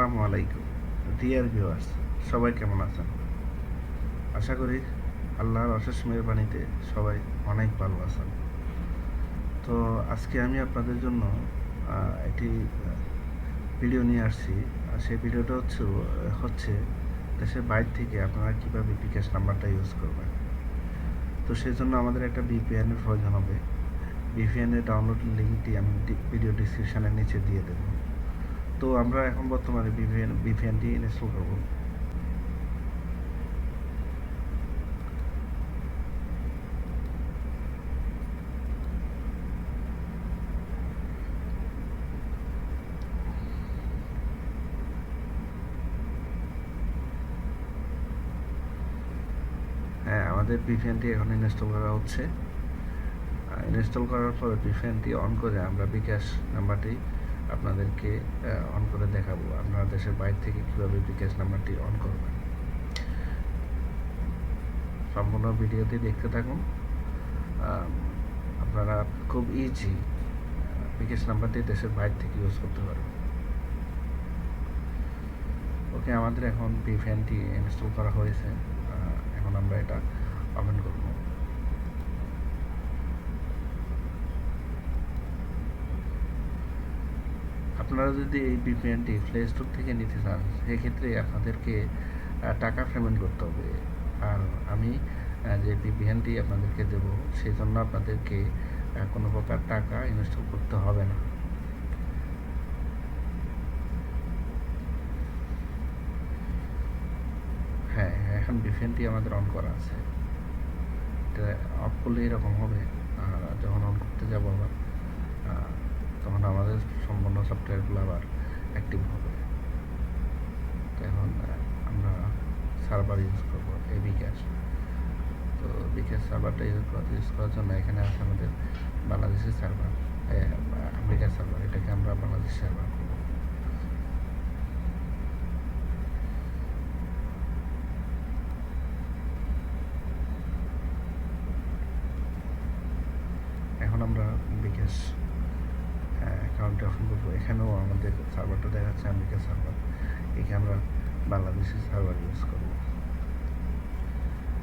আসসালামু আলাইকুম dear viewers, সবাই কেমন আছেন? আশা করি আল্লাহর অশেষ মেহেরবানিতে সবাই অনেক ভালো আছেন। তো আজকে আমি আপনাদের জন্য একটি ভিডিও নিয়ে আসছি। সেই ভিডিওটা হচ্ছে দেশের বাইরে থেকে আপনারা কীভাবে বিকাশ নাম্বারটা ইউজ করবেন। তো সেই জন্য আমাদের একটা ভিপিএনের প্রয়োজন হবে। ভিপিএনের ডাউনলোড লিঙ্কটি আমি ভিডিও ডিসক্রিপশানের নিচে দিয়ে দেবো। তো আমরা এখন বর্তমানে ভিপিএনটি ইনস্টল করব। হ্যাঁ, আমাদের ভিপিএনটি এখন ইনস্টল করা হচ্ছে। ইনস্টল করার পর ভিপিএনটি অন করে আমরা বিকাশ নাম্বারটি আপনাদেরকে অন করে দেখাবো। আপনারা দেশের বাইরে থেকে কীভাবে বিকাশ নাম্বারটি অন করবেন। সম্পূর্ণ ভিডিওটি দেখতে থাকুন। আপনারা খুব ইজি বিকাশ নাম্বারটি দেশের বাইরে থেকে ইউজ করতে পারবেন। ওকে, আমাদের এখন ভিপিএনটি ইনস্টল করা হয়েছে। এখন আমরা এটা ওপেন করব। আপনারা যদি এই ভিপিএনটি প্লে স্টোর থেকে নিতে চান, সেক্ষেত্রে আপনাদেরকে টাকা পেমেন্ট করতে হবে। আর আমি যে ভিপিএনটি আপনাদেরকে দেব, সেই জন্য আপনাদেরকে কোনো প্রকার টাকা ইনস্টল করতে হবে না। হ্যাঁ, এখন ভিপিএনটি আমাদের অন করা আছে। এটা অফ করলে এরকম হবে। আর যখন অন করতে যাব আবার, তখন আমাদের সম্পূর্ণ সফটওয়্যারগুলো আবার অ্যাক্টিভ হবে। তো এখন আমরা সার্ভার ইউজ করবো এই বিকাশ। তো বিকাশ সার্ভারটা ইউজ করার জন্য এখানে আছে আমাদের বাংলাদেশের সার্ভার, আমেরিকার সার্ভার। এটাকে আমরা বাংলাদেশ সার্ভার করব। এখন আমরা বিকাশ অ্যাকাউন্টে ওপেন করবো। এখানেও আমাদের সার্ভারটা দেখাচ্ছে আমেরিকার সার্ভার। এখানে আমরা বাংলাদেশি সার্ভার ইউজ করব।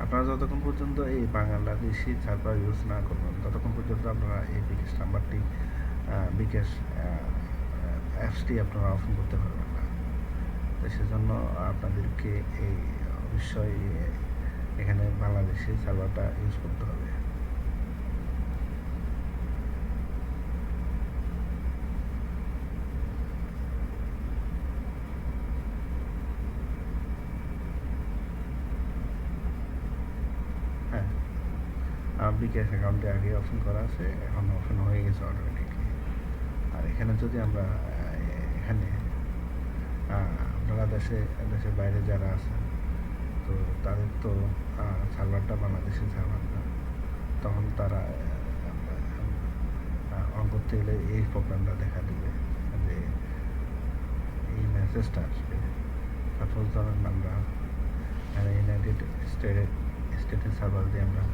আপনারা যতক্ষণ পর্যন্ত এই বাংলাদেশি সার্ভার ইউজ না করবেন, ততক্ষণ পর্যন্ত আপনারা এই বিকাশ নাম্বারটি বিকাশ অ্যাপসটি আপনারা ওপেন করতে পারবেন না। তো সেজন্য আপনাদেরকে এই অবশ্যই এখানে বাংলাদেশি সার্ভারটা ইউজ করতে হবে। বিকাশ অ্যাকাউন্টে আগে ওপেন করা আছে, এখন ওপেন হয়ে গেছে অটোমেটিকলি। আর এখানে যদি আমরা এখানে আপনারা দেশের বাইরে যারা আছেন, তো তাদের তো সার্ভারটা বাংলাদেশের সার্ভার না, তখন তারা অন করতে গেলে এই প্রোগ্রামটা দেখা দেবে যে এই মেসেজটা আসবে। সাপোজ ধরেন আমরা ইউনাইটেড স্টেটের সার্ভার দিয়ে আমরা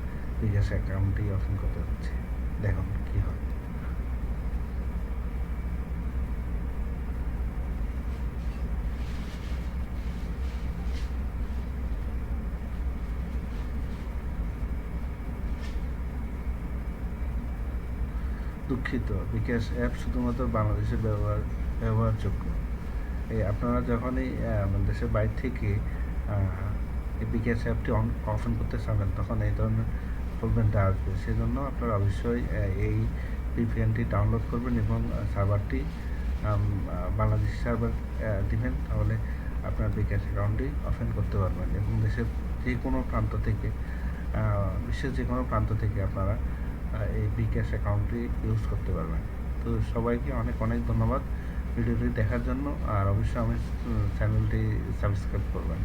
বিকাশ অ্যাকাউন্টটি ওপেন করতে যাচ্ছি। দেখুন কি হয়। দুঃখিত, বিকাশ অ্যাপ শুধুমাত্র বাংলাদেশের ব্যবহারযোগ্য। এই আপনারা যখনই দেশের বাইরে থেকে এই বিকাশ অ্যাপটি ওপেন করতে চাবেন, তখন এই ধরনের প্রবলেমটা আসবে। সেজন্য আপনারা অবশ্যই এই ভিপিএনটি ডাউনলোড করবেন এবং সার্ভারটি বাংলাদেশি সার্ভার দিবেন, তাহলে আপনার বিকাশ অ্যাকাউন্টটি ওপেন করতে পারবেন এবং দেশের যে কোনো প্রান্ত থেকে, বিশ্বের যে কোনো প্রান্ত থেকে আপনারা এই বিকাশ অ্যাকাউন্টটি ইউজ করতে পারবেন। তো সবাইকে অনেক অনেক ধন্যবাদ ভিডিওটি দেখার জন্য। আর অবশ্যই আমার চ্যানেলটি সাবস্ক্রাইব করবেন।